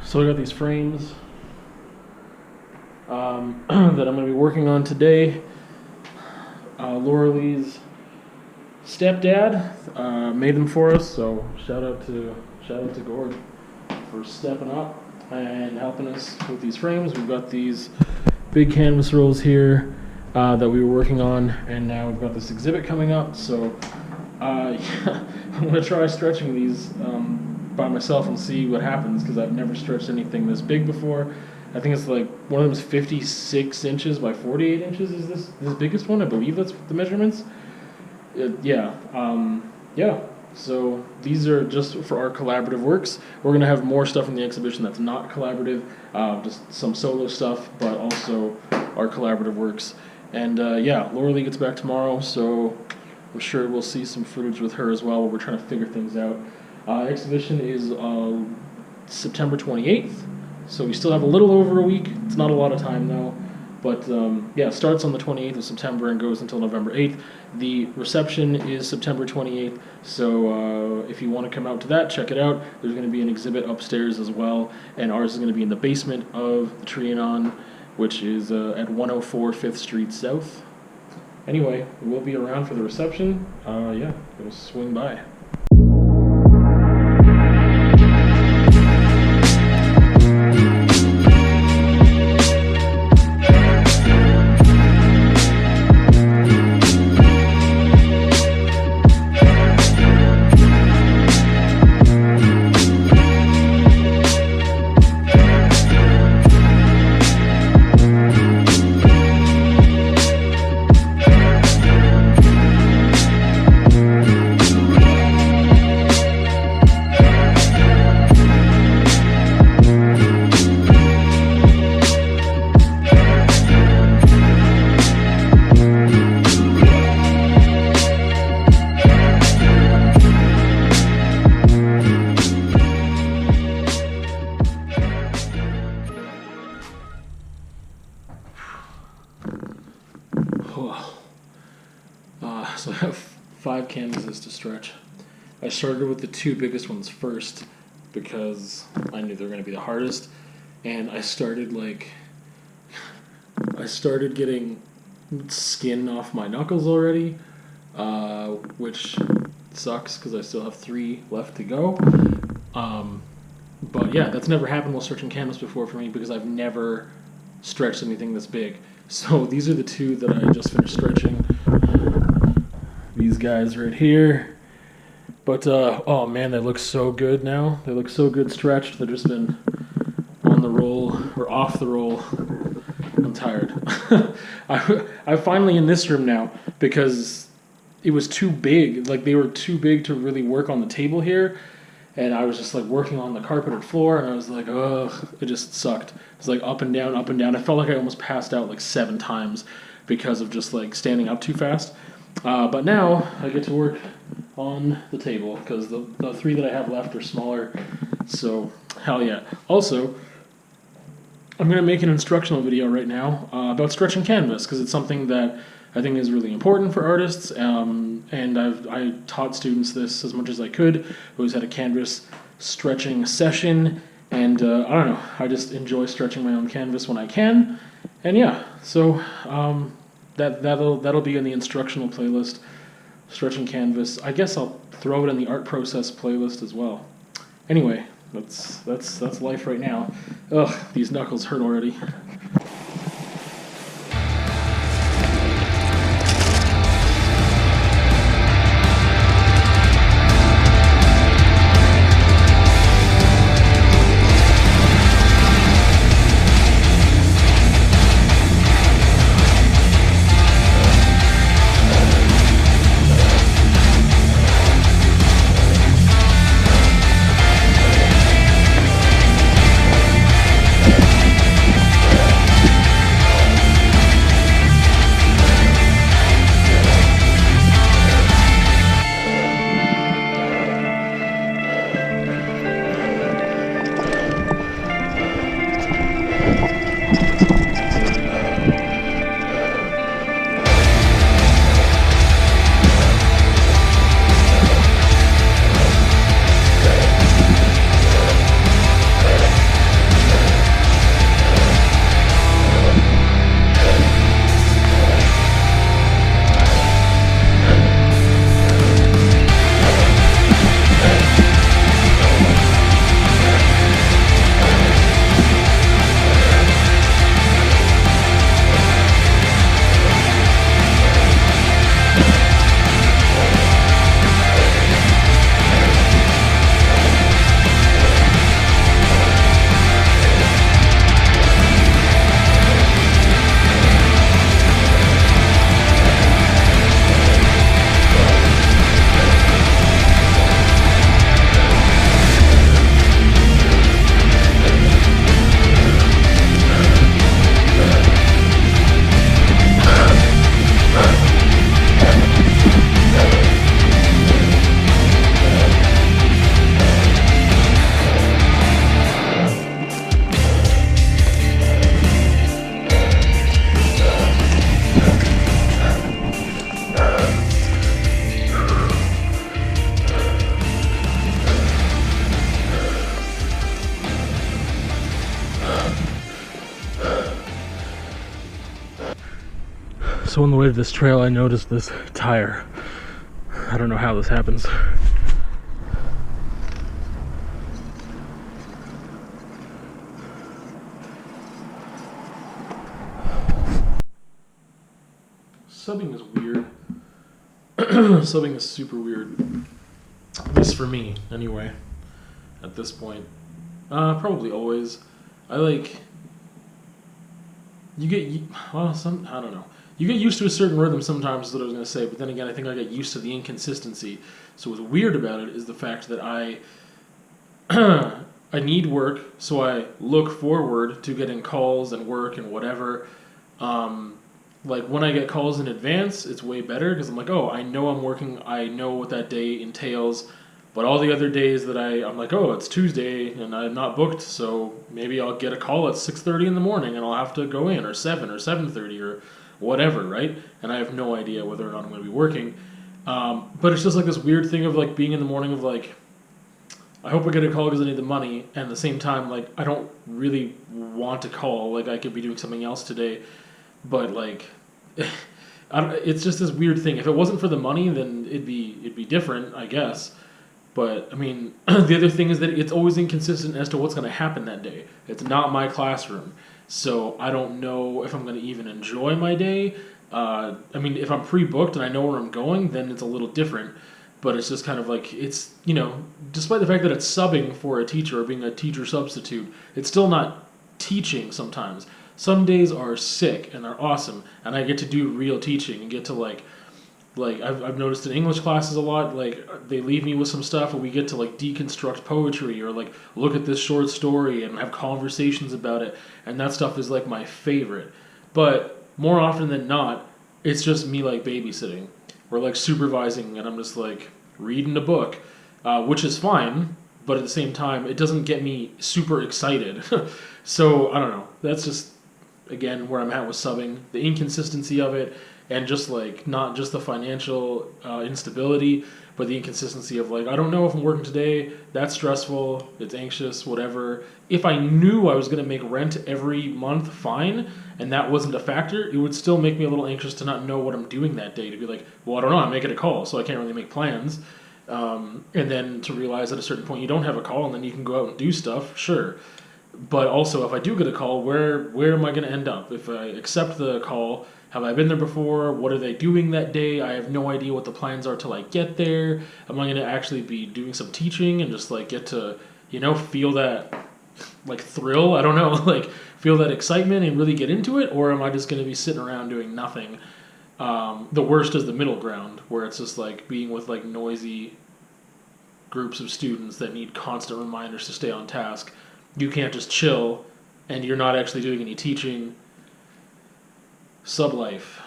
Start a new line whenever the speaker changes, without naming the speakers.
So I got these frames that I'm going to be working on today. Loralee's stepdad made them for us, so shout out to Gord for stepping up and helping us with these frames. We've got these big canvas rolls here that we were working on, and now we've got this exhibit coming up. So I'm going to try stretching these by myself and see what happens, because I've never stretched anything this big before. I think it's like one of them is 56 inches by 48 inches. Is this biggest one? I believe that's the measurements. Yeah. So these are just for our collaborative works. We're going to have more stuff in the exhibition that's not collaborative, just some solo stuff, but also our collaborative works. And Loralee gets back tomorrow, so I'm sure we'll see some footage with her as well while we're trying to figure things out. Exhibition is September 28th, so we still have a little over a week. It's not a lot of time though, but it starts on the 28th of September and goes until November 8th. The reception is September 28th, so if you want to come out to that, check it out. There's going to be an exhibit upstairs as well, and ours is going to be in the basement of the Trianon, which is at 104 5th Street South. Anyway, we'll be around for the reception. It'll swing by. So I have 5 canvases to stretch. I started with the 2 biggest ones first because I knew they were going to be the hardest, and I started getting skin off my knuckles already, which sucks because I still have 3 left to go. But yeah, that's never happened while stretching canvas before for me because I've never stretched anything this big. So these are the 2 that I just finished stretching. These guys right here. But, oh man, they look so good now. They look so good stretched. They've just been on the roll, or off the roll. I'm tired. I'm finally in this room now because it was too big. Like, they were too big to really work on the table here. And I was just, like, working on the carpeted floor, and I was like, ugh, it just sucked. It was, like, up and down, up and down. I felt like I almost passed out, like, 7 times because of just, like, standing up too fast. But now I get to work on the table because the 3 that I have left are smaller. So, hell yeah. Also, I'm going to make an instructional video right now about stretching canvas because it's something that I think is really important for artists. And I taught students this as much as I could. I always had a canvas stretching session. And I don't know, I just enjoy stretching my own canvas when I can. And yeah, so that'll be in the instructional playlist, stretching canvas. I guess I'll throw it in the art process playlist as well. Anyway, that's life right now. Ugh, these knuckles hurt already. So on the way to this trail, I noticed this tire. I don't know how this happens. Subbing is weird. Subbing is super weird. At least for me, anyway. At this point. Probably always. I like... I don't know. You get used to a certain rhythm sometimes is what I was going to say, but then again, I think I get used to the inconsistency. So what's weird about it is the fact that I need work, so I look forward to getting calls and work and whatever. Like, when I get calls in advance, it's way better, because I'm like, oh, I know I'm working, I know what that day entails, but all the other days that I'm like, oh, it's Tuesday, and I'm not booked, so maybe I'll get a call at 6:30 in the morning, and I'll have to go in, or 7, or 7:30, or whatever, right? And I have no idea whether or not I'm going to be working. But it's just like this weird thing of, like, being in the morning of, like, I hope I get a call because I need the money, and at the same time, like, I don't really want to call, like, I could be doing something else today. But, like, it's just this weird thing. If it wasn't for the money, then it'd be different, I guess. But, I mean, the other thing is that it's always inconsistent as to what's going to happen that day. It's not my classroom. So I don't know if I'm going to even enjoy my day. I mean, if I'm pre-booked and I know where I'm going, then it's a little different. But it's just kind of like, it's, you know, despite the fact that it's subbing for a teacher or being a teacher substitute, it's still not teaching sometimes. Some days are sick and they're awesome, and I get to do real teaching and get to like I've noticed in English classes a lot, like they leave me with some stuff and we get to like deconstruct poetry or like look at this short story and have conversations about it, and that stuff is like my favorite. But more often than not, it's just me like babysitting or like supervising, and I'm just like reading a book, which is fine, but at the same time, it doesn't get me super excited. So I don't know. That's just, again, where I'm at with subbing, the inconsistency of it, and just like not just the financial instability, but the inconsistency of like, I don't know if I'm working today. That's stressful. It's anxious, whatever. If I knew I was going to make rent every month, fine, and that wasn't a factor, it would still make me a little anxious to not know what I'm doing that day, to be like, well, I don't know, I'm making a call, so I can't really make plans. And then to realize at a certain point you don't have a call, and then you can go out and do stuff, sure. But also, if I do get a call, where am I going to end up? If I accept the call, have I been there before? What are they doing that day? I have no idea what the plans are till I get there. Am I going to actually be doing some teaching and just like get to, you know, feel that like thrill? I don't know, like feel that excitement and really get into it? Or am I just going to be sitting around doing nothing? The worst is the middle ground, where it's just like being with like noisy groups of students that need constant reminders to stay on task. You can't just chill, and you're not actually doing any teaching. Sub life.